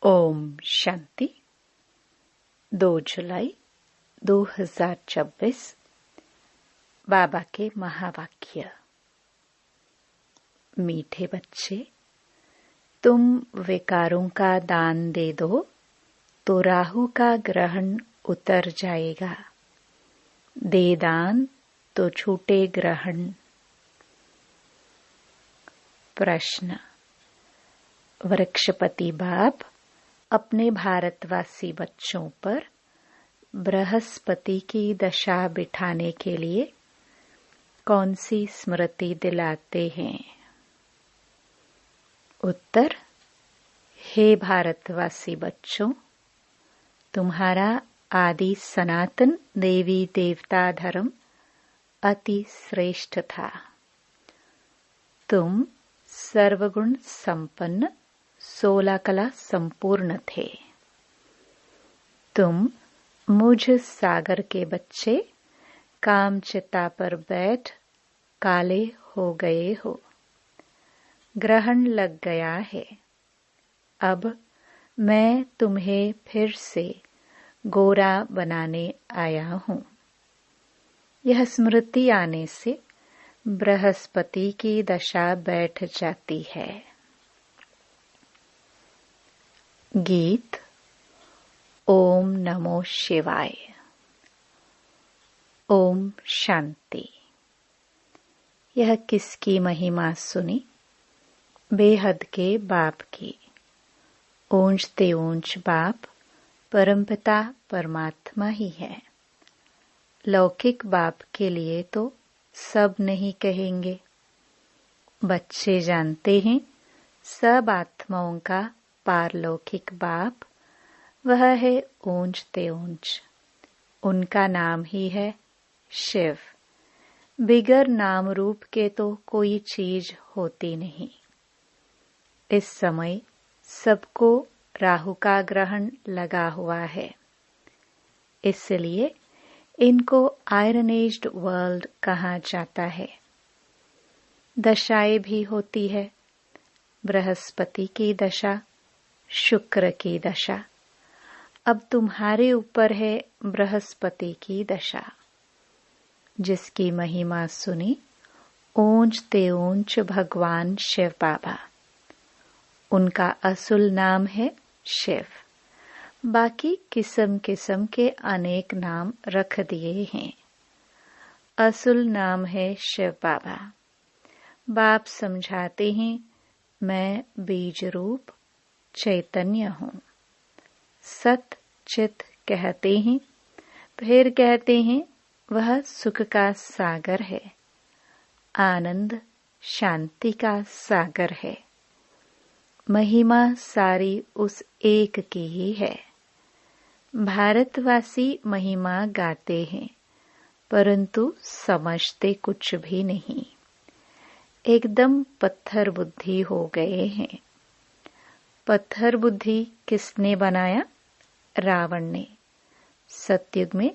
ओम शांति। 2 जुलाई 2024 बाबा के महावाक्य। मीठे बच्चे, तुम विकारों का दान दे दो तो राहु का ग्रहण उतर जाएगा। दे दान तो छूटे ग्रहण। प्रश्न। वृक्षपति बाप अपने भारतवासी बच्चों पर बृहस्पति की दशा बिठाने के लिए कौन सी स्मृति दिलाते हैं? उत्तर। हे भारतवासी बच्चों, तुम्हारा आदि सनातन देवी देवता धर्म अति श्रेष्ठ था। तुम सर्वगुण संपन्न 16 कला संपूर्ण थे। तुम मुझ सागर के बच्चे काम चिता पर बैठ काले हो गए हो। ग्रहण लग गया है। अब मैं तुम्हें फिर से गोरा बनाने आया हूँ। यह स्मृति आने से बृहस्पति की दशा बैठ जाती है। गीत। ओम नमो शिवाय। ओम शांति। यह किसकी महिमा सुनी? बेहद के बाप की। ऊंचते ऊंच बाप परमपिता परमात्मा ही है। लौकिक बाप के लिए तो सब नहीं कहेंगे। बच्चे जानते हैं सब आत्माओं का पारलौकिक बाप वह है ऊंचते ऊंच। उनका नाम ही है शिव। बिगर नाम रूप के तो कोई चीज होती नहीं। इस समय सबको राहु का ग्रहण लगा हुआ है, इसलिए इनको आयरन एज्ड वर्ल्ड कहा जाता है। दशाएं भी होती है। बृहस्पति की दशा, शुक्र की दशा। अब तुम्हारे ऊपर है बृहस्पति की दशा, जिसकी महिमा सुनी ऊंचते ऊंच भगवान शिव बाबा। उनका असुल नाम है शिव। बाकी किस्म किस्म के अनेक नाम रख दिए हैं। असुल नाम है शिव बाबा। बाप समझाते हैं मैं बीज रूप चैतन्य हूँ। सत चित कहते हैं, फिर कहते हैं वह सुख का सागर है, आनंद शांति का सागर है। महिमा सारी उस एक की ही है। भारतवासी महिमा गाते हैं, परंतु समझते कुछ भी नहीं। एकदम पत्थर बुद्धि हो गए हैं। पत्थर बुद्धि किसने बनाया? रावण ने। सतयुग में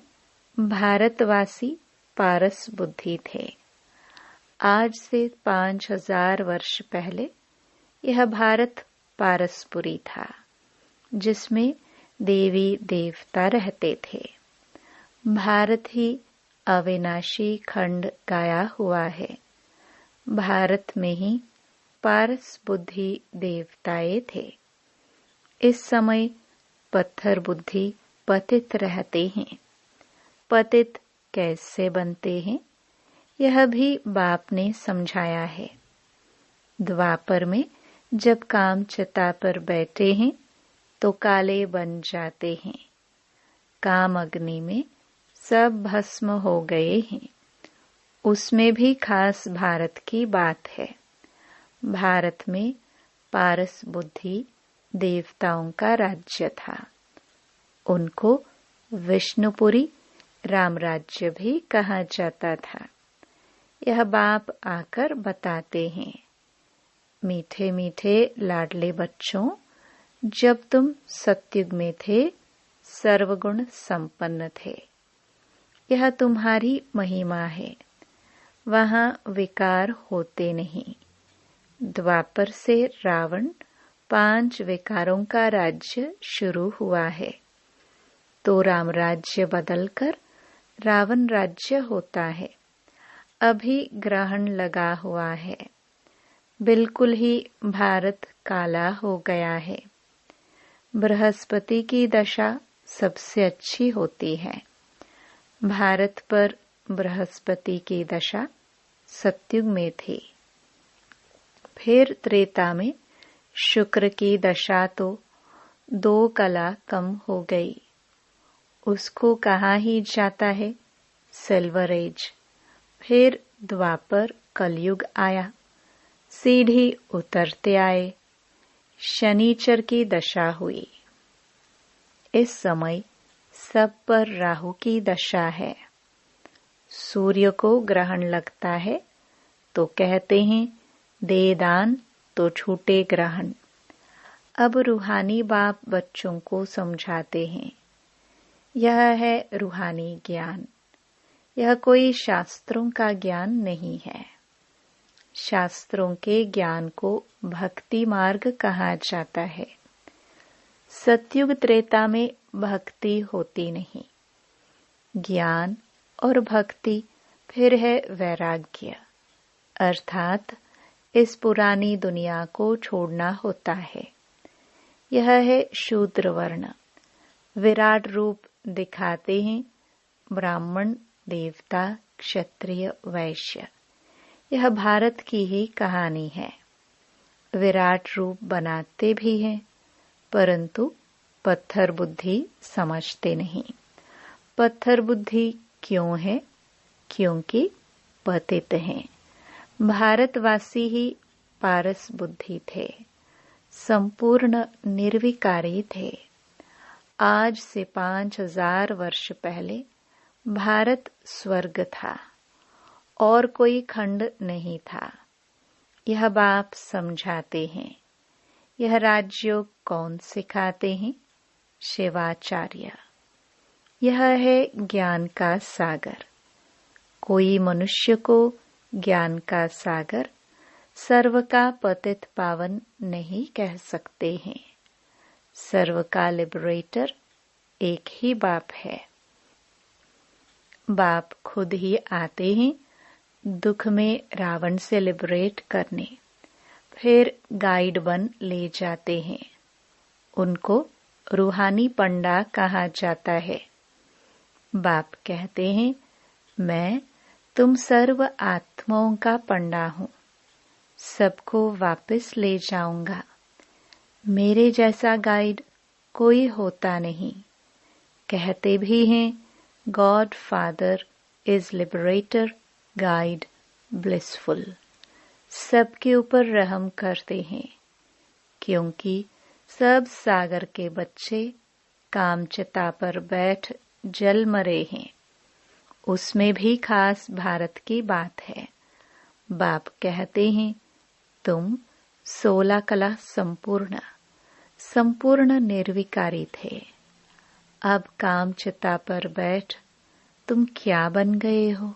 भारतवासी पारस बुद्धि थे। आज से 5000 वर्ष पहले यह भारत पारसपुरी था, जिसमें देवी देवता रहते थे। भारत ही अविनाशी खंड गाया हुआ है। भारत में ही पारस बुद्धि देवताएं थे। इस समय पत्थर बुद्धि पतित रहते हैं। पतित कैसे बनते हैं, यह भी बाप ने समझाया है। द्वापर में जब काम चिता पर बैठे हैं तो काले बन जाते हैं। काम अग्नि में सब भस्म हो गए हैं। उसमें भी खास भारत की बात है। भारत में पारस बुद्धि देवताओं का राज्य था। उनको विष्णुपुरी राम राज्य भी कहा जाता था। यह बाप आकर बताते हैं, मीठे मीठे लाडले बच्चों, जब तुम सतयुग में थे सर्वगुण संपन्न थे। यह तुम्हारी महिमा है। वहां विकार होते नहीं। द्वापर से रावण 5 विकारों का राज्य शुरू हुआ है। तो राम राज्य बदलकर रावण राज्य होता है। अभी ग्रहण लगा हुआ है। बिल्कुल ही भारत काला हो गया है। बृहस्पति की दशा सबसे अच्छी होती है। भारत पर बृहस्पति की दशा सतयुग में थी। फिर त्रेता में शुक्र की दशा तो 2 कला कम हो गई। उसको कहा ही जाता है सिल्वर एज। फिर द्वापर कलयुग आया। सीढ़ी उतरते आए। शनिचर की दशा हुई। इस समय सब पर राहु की दशा है। सूर्य को ग्रहण लगता है तो कहते हैं दे दान तो छूटे ग्रहण। अब रूहानी बाप बच्चों को समझाते हैं। यह है रूहानी ज्ञान। यह कोई शास्त्रों का ज्ञान नहीं है। शास्त्रों के ज्ञान को भक्ति मार्ग कहा जाता है। सतयुग त्रेता में भक्ति होती नहीं। ज्ञान और भक्ति फिर है वैराग्य, अर्थात इस पुरानी दुनिया को छोड़ना होता है। यह है शूद्र वर्ण। विराट रूप दिखाते हैं ब्राह्मण, देवता, क्षत्रिय, वैश्य। यह भारत की ही कहानी है। विराट रूप बनाते भी हैं, परंतु पत्थर बुद्धि समझते नहीं। पत्थर बुद्धि क्यों है? क्योंकि पतित हैं। भारतवासी ही पारस बुद्धि थे, संपूर्ण निर्विकारी थे। आज से 5000 वर्ष पहले भारत स्वर्ग था और कोई खंड नहीं था। यह बाप समझाते हैं। यह राजयोग कौन सिखाते हैं? शिवाचार्य। यह है ज्ञान का सागर। कोई मनुष्य को ज्ञान का सागर, सर्व का पतित पावन नहीं कह सकते हैं। सर्व का लिबरेटर एक ही बाप है। बाप खुद ही आते हैं दुख में रावण से लिबरेट करने, फिर गाइड बन ले जाते हैं। उनको रूहानी पंडा कहा जाता है। बाप कहते हैं मैं तुम सर्व आत्माओं का पंडा हूँ, सबको वापस ले जाऊंगा। मेरे जैसा गाइड कोई होता नहीं। कहते भी हैं God father is liberator, guide, blissful. सबके ऊपर रहम करते हैं, क्योंकि सब सागर के बच्चे कामचिता पर बैठ जल मरे हैं। उसमें भी खास भारत की बात है। बाप कहते हैं तुम 16 कला संपूर्ण निर्विकारी थे। अब कामचिता पर बैठ तुम क्या बन गए हो?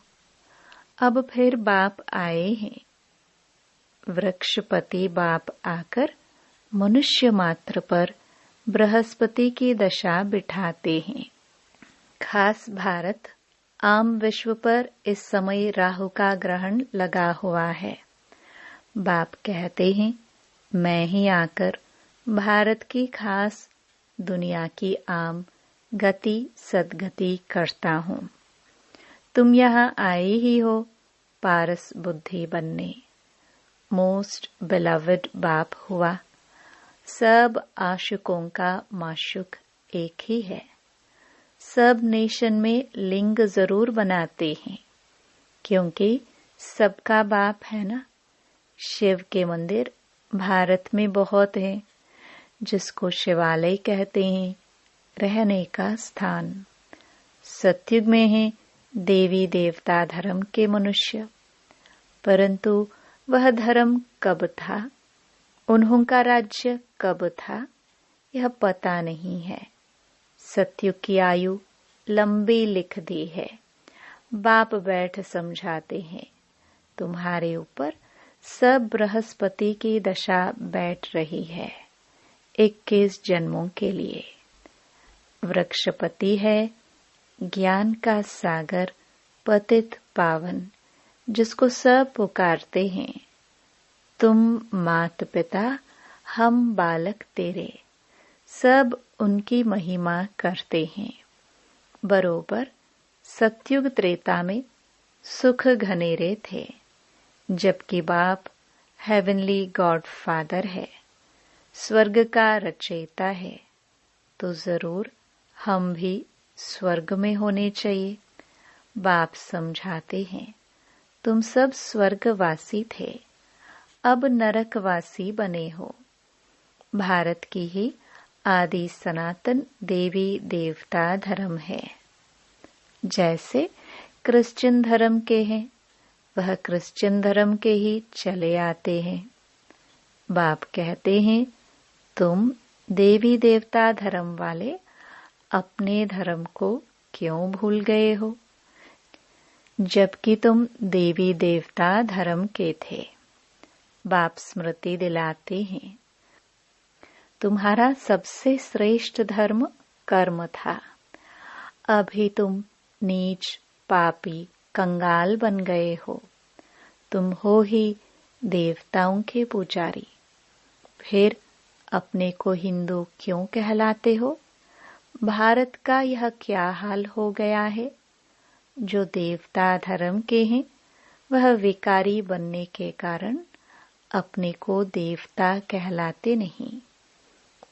अब फिर बाप आए हैं। वृक्षपति बाप आकर मनुष्य मात्र पर बृहस्पति की दशा बिठाते हैं। खास भारत आम विश्व पर इस समय राहु का ग्रहण लगा हुआ है। बाप कहते हैं मैं ही आकर भारत की खास दुनिया की आम गति सद्गति करता हूँ। तुम यहाँ आए ही हो पारस बुद्धि बनने। मोस्ट बिलवड बाप हुआ। सब आशिकों का माशुक एक ही है। सब नेशन में लिंग जरूर बनाते हैं, क्योंकि सबका बाप है ना। शिव के मंदिर भारत में बहुत हैं, जिसको शिवालय कहते हैं, रहने का स्थान। सतयुग में है देवी देवता धर्म के मनुष्य, परंतु वह धर्म कब था, उन्हों का राज्य कब था, यह पता नहीं है। सतयुग की आयु लंबी लिख दी है। बाप बैठ समझाते हैं तुम्हारे ऊपर सब बृहस्पति की दशा बैठ रही है। 21 जन्मों के लिए। वृक्षपति है ज्ञान का सागर, पतित पावन, जिसको सब पुकारते हैं। तुम मात पिता, हम बालक तेरे, सब उनकी महिमा करते हैं। बरोबर सतयुग त्रेता में सुख घनेरे थे, जबकि बाप हेवनली गॉड फादर है, स्वर्ग का रचयिता है, तो जरूर हम भी स्वर्ग में होने चाहिए। बाप समझाते हैं, तुम सब स्वर्गवासी थे, अब नरकवासी बने हो। भारत की ही आदि सनातन देवी देवता धर्म है। जैसे क्रिश्चियन धर्म के हैं, वह क्रिश्चियन धर्म के ही चले आते हैं। बाप कहते हैं, तुम देवी देवता धर्म वाले अपने धर्म को क्यों भूल गए हो, जबकि तुम देवी देवता धर्म के थे। बाप स्मृति दिलाते हैं, तुम्हारा सबसे श्रेष्ठ धर्म कर्म था। अभी तुम नीच, पापी, कंगाल बन गए हो। तुम हो ही देवताओं के पुजारी, फिर अपने को हिंदू क्यों कहलाते हो? भारत का यह क्या हाल हो गया है? जो देवता धर्म के हैं, वह विकारी बनने के कारण अपने को देवता कहलाते नहीं।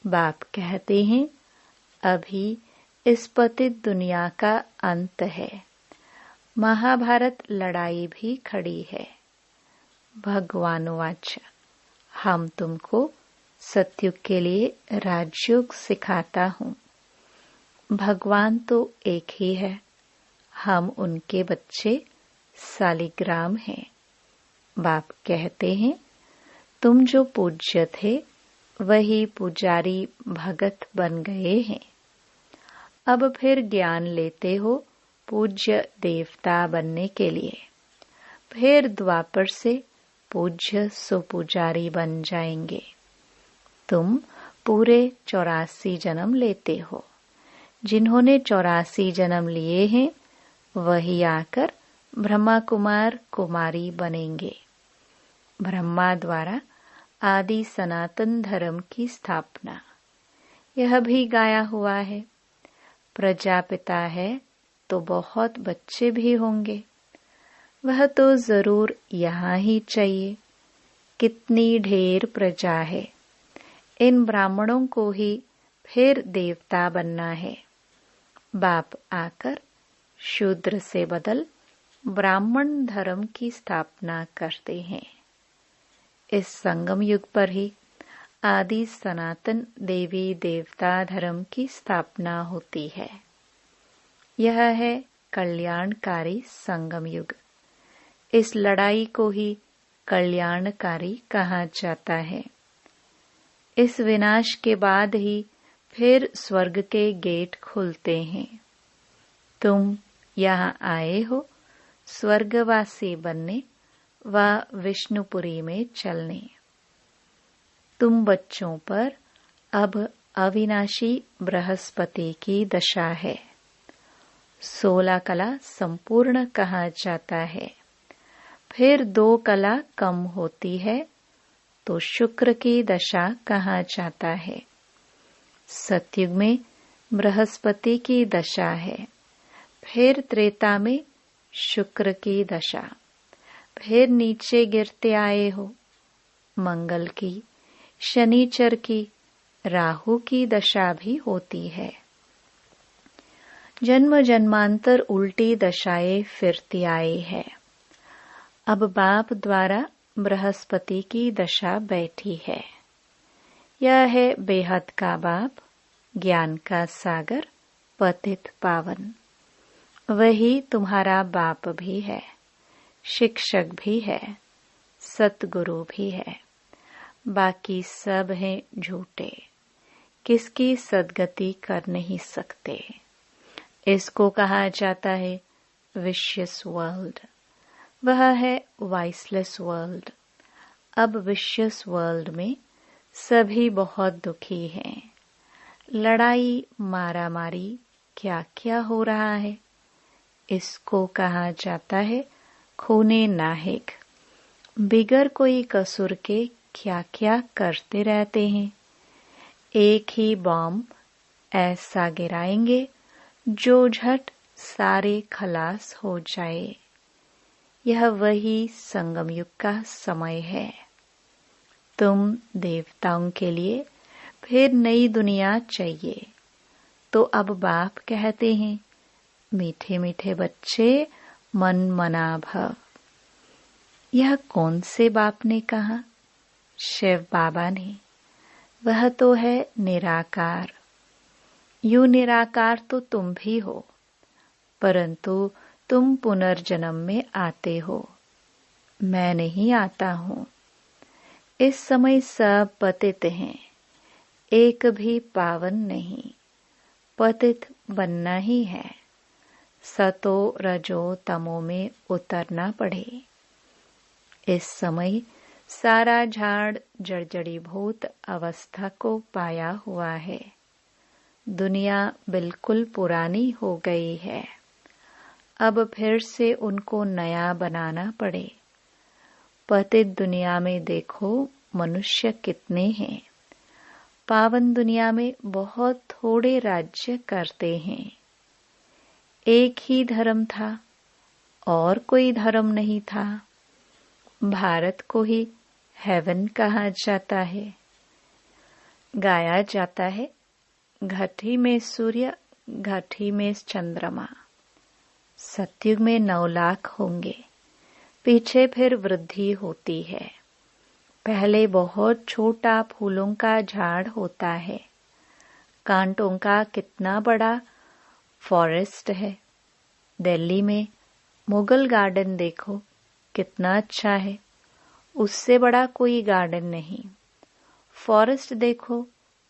बाप कहते हैं, अभी इस पतित दुनिया का अंत है। महाभारत लड़ाई भी खड़ी है। भगवानुवाच, हम तुमको सतयुग के लिए राजयोग सिखाता हूँ। भगवान तो एक ही है, हम उनके बच्चे सालिग्राम हैं। बाप कहते हैं, तुम जो पूज्य थे वही पुजारी भगत बन गए हैं। अब फिर ज्ञान लेते हो पूज्य देवता बनने के लिए। फिर द्वापर से पूज्य सुपुजारी बन जाएंगे। तुम पूरे 84 जन्म लेते हो। जिन्होंने 84 जन्म लिए हैं, वही आकर ब्रह्मा कुमार कुमारी बनेंगे। ब्रह्मा द्वारा आदि सनातन धर्म की स्थापना, यह भी गाया हुआ है। प्रजापिता है तो बहुत बच्चे भी होंगे, वह तो जरूर यहाँ ही चाहिए। कितनी ढेर प्रजा है। इन ब्राह्मणों को ही फिर देवता बनना है। बाप आकर शूद्र से बदल ब्राह्मण धर्म की स्थापना करते हैं। इस संगम युग पर ही आदि सनातन देवी देवता धर्म की स्थापना होती है। यह है कल्याणकारी संगम युग। इस लड़ाई को ही कल्याणकारी कहा जाता है। इस विनाश के बाद ही फिर स्वर्ग के गेट खुलते हैं। तुम यहाँ आए हो स्वर्गवासी बनने व विष्णुपुरी में चलने। तुम बच्चों पर अब अविनाशी बृहस्पति की दशा है। 16 कला संपूर्ण कहा जाता है। फिर 2 कला कम होती है तो शुक्र की दशा कहा जाता है। सतयुग में बृहस्पति की दशा है। फिर त्रेता में शुक्र की दशा। फिर नीचे गिरते आए हो। मंगल की, शनिचर की, राहु की दशा भी होती है। जन्म जन्मांतर उल्टी दशाएं फिरती आई है। अब बाप द्वारा बृहस्पति की दशा बैठी है। यह है बेहद का बाप, ज्ञान का सागर, पतित पावन। वही तुम्हारा बाप भी है, शिक्षक भी है, सतगुरु भी है। बाकी सब हैं झूठे, किसकी सदगति कर नहीं सकते। इसको कहा जाता है विशियस वर्ल्ड। वह है वाइसलेस वर्ल्ड। अब विशियस वर्ल्ड में सभी बहुत दुखी हैं। लड़ाई मारामारी क्या क्या हो रहा है। इसको कहा जाता है खूने नाहिक। बिगर कोई कसूर के क्या क्या करते रहते हैं। एक ही बॉम्ब ऐसा गिराएंगे जो झट सारे खलास हो जाए। यह वही संगम युग का समय है। तुम देवताओं के लिए फिर नई दुनिया चाहिए। तो अब बाप कहते हैं, मीठे मीठे बच्चे मन मना भव। यह कौन से बाप ने कहा? शिव बाबा ने। वह तो है निराकार। यूं निराकार तो तुम भी हो, परंतु तुम पुनर्जन्म में आते हो। मैं नहीं आता हूँ। इस समय सब पतित हैं, एक भी पावन नहीं। पतित बनना ही है। सतो रजो तमो में उतरना पड़े। इस समय सारा झाड़ जड़जड़ीभूत अवस्था को पाया हुआ है। दुनिया बिल्कुल पुरानी हो गई है। अब फिर से उनको नया बनाना पड़े। पतित दुनिया में देखो मनुष्य कितने हैं। पावन दुनिया में बहुत थोड़े राज्य करते हैं। एक ही धर्म था और कोई धर्म नहीं था। भारत को ही हेवन कहा जाता है। गाया जाता है, घटी में सूर्य, घटी में चंद्रमा। सतयुग में 9 लाख होंगे। पीछे फिर वृद्धि होती है। पहले बहुत छोटा फूलों का झाड़ होता है। कांटों का कितना बड़ा फॉरेस्ट है। दिल्ली में मुगल गार्डन देखो, कितना अच्छा है। उससे बड़ा कोई गार्डन नहीं। फॉरेस्ट देखो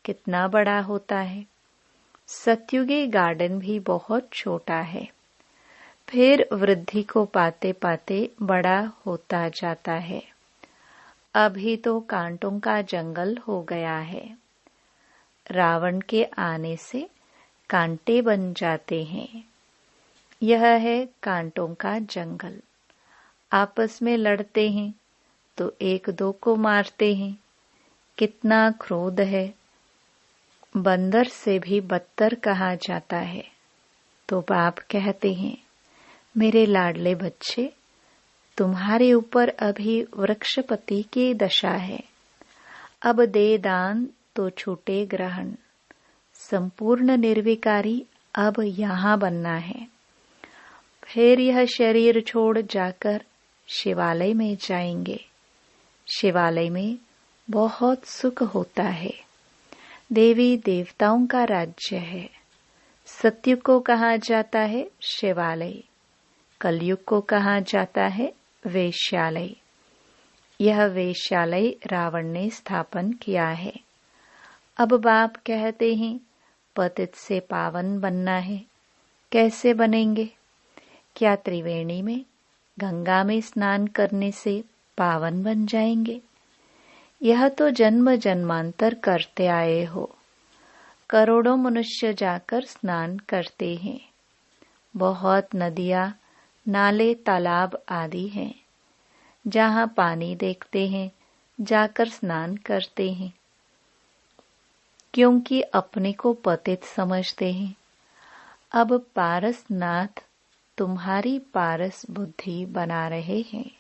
कितना बड़ा होता है। सतयुगी गार्डन भी बहुत छोटा है। फिर वृद्धि को पाते पाते बड़ा होता जाता है। अभी तो कांटों का जंगल हो गया है। रावण के आने से कांटे बन जाते हैं। यह है कांटों का जंगल। आपस में लड़ते हैं तो एक दो को मारते हैं। कितना क्रोध है। बंदर से भी बदतर कहा जाता है। तो बाप कहते हैं, मेरे लाडले बच्चे, तुम्हारे ऊपर अभी वृक्षपति की दशा है। अब दे दान तो छूटे ग्रहण। संपूर्ण निर्विकारी अब यहाँ बनना है। फिर यह शरीर छोड़ जाकर शिवालय में जाएंगे। शिवालय में बहुत सुख होता है। देवी देवताओं का राज्य है। सतयुग को कहा जाता है शिवालय। कलयुग को कहा जाता है वेश्यालय। यह वेश्यालय रावण ने स्थापन किया है। अब बाप कहते हैं, पतित से पावन बनना है। कैसे बनेंगे? क्या त्रिवेणी में, गंगा में स्नान करने से पावन बन जाएंगे? यह तो जन्म जन्मांतर करते आए हो। करोड़ों मनुष्य जाकर स्नान करते हैं। बहुत नदियां, नाले, तालाब आदि हैं। जहाँ पानी देखते हैं जाकर स्नान करते हैं, क्योंकि अपने को पतित समझते हैं। अब पारसनाथ तुम्हारी पारस बुद्धि बना रहे हैं।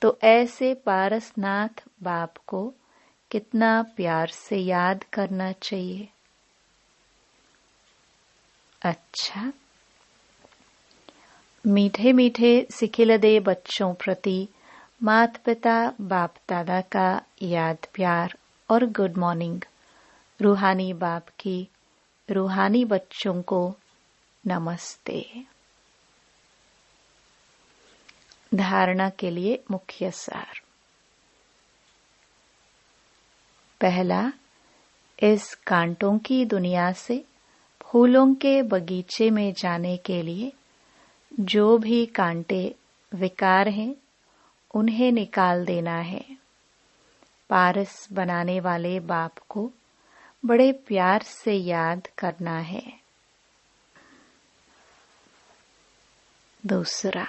तो ऐसे पारसनाथ बाप को कितना प्यार से याद करना चाहिए। अच्छा, मीठे मीठे सिखिलदे बच्चों प्रति माता पिता बाप दादा का याद प्यार और गुड मॉर्निंग। रूहानी बाप की रूहानी बच्चों को नमस्ते। धारणा के लिए मुख्य सार। पहला, इस कांटों की दुनिया से फूलों के बगीचे में जाने के लिए जो भी कांटे विकार हैं उन्हें निकाल देना है। पारस बनाने वाले बाप को बड़े प्यार से याद करना है। दूसरा,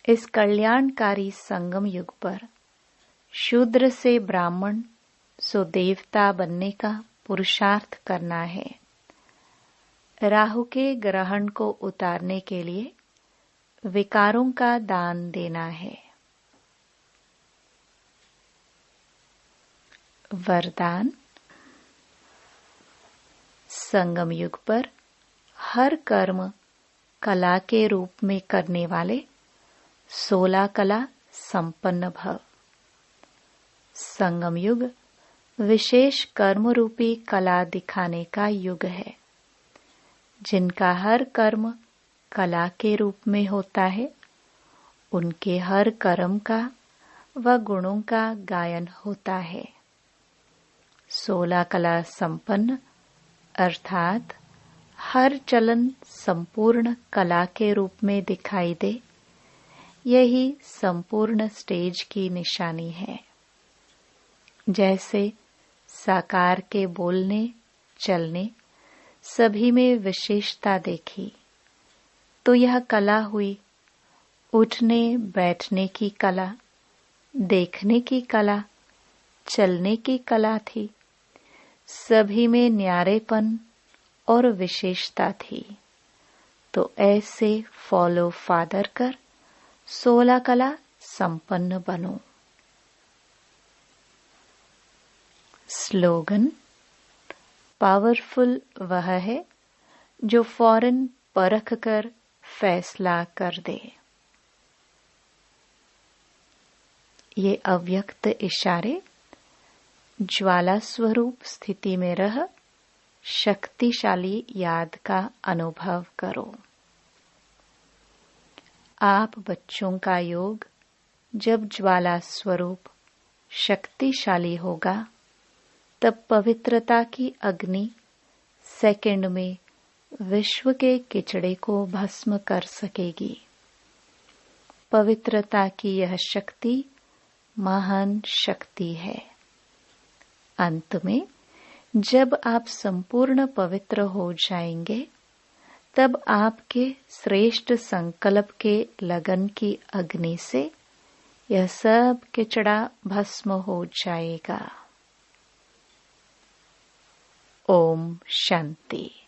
इस कल्याणकारी संगम युग पर शूद्र से ब्राह्मण सो देवता बनने का पुरुषार्थ करना है। राहु के ग्रहण को उतारने के लिए विकारों का दान देना है। वरदान, संगम युग पर हर कर्म कला के रूप में करने वाले 16 कला संपन्न भव। संगम युग विशेष कर्म रूपी कला दिखाने का युग है। जिनका हर कर्म कला के रूप में होता है, उनके हर कर्म का व गुणों का गायन होता है। 16 कला संपन्न अर्थात हर चलन संपूर्ण कला के रूप में दिखाई दे, यही संपूर्ण स्टेज की निशानी है। जैसे साकार के बोलने चलने सभी में विशेषता देखी, तो यह कला हुई। उठने बैठने की कला, देखने की कला, चलने की कला थी। सभी में न्यारेपन और विशेषता थी। तो ऐसे फॉलो फादर कर 16 कला संपन्न बनो। स्लोगन, पावरफुल वह है जो फौरन परख कर फैसला कर दे। ये अव्यक्त इशारे ज्वाला स्वरूप स्थिति में रह शक्तिशाली याद का अनुभव करो। आप बच्चों का योग जब ज्वाला स्वरूप शक्तिशाली होगा, तब पवित्रता की अग्नि सेकंड में विश्व के किचड़े को भस्म कर सकेगी। पवित्रता की यह शक्ति महान शक्ति है। अंत में जब आप संपूर्ण पवित्र हो जाएंगे, तब आपके श्रेष्ठ संकल्प के लगन की अग्नि से यह सब किचड़ा भस्म हो जाएगा। ओम शांति।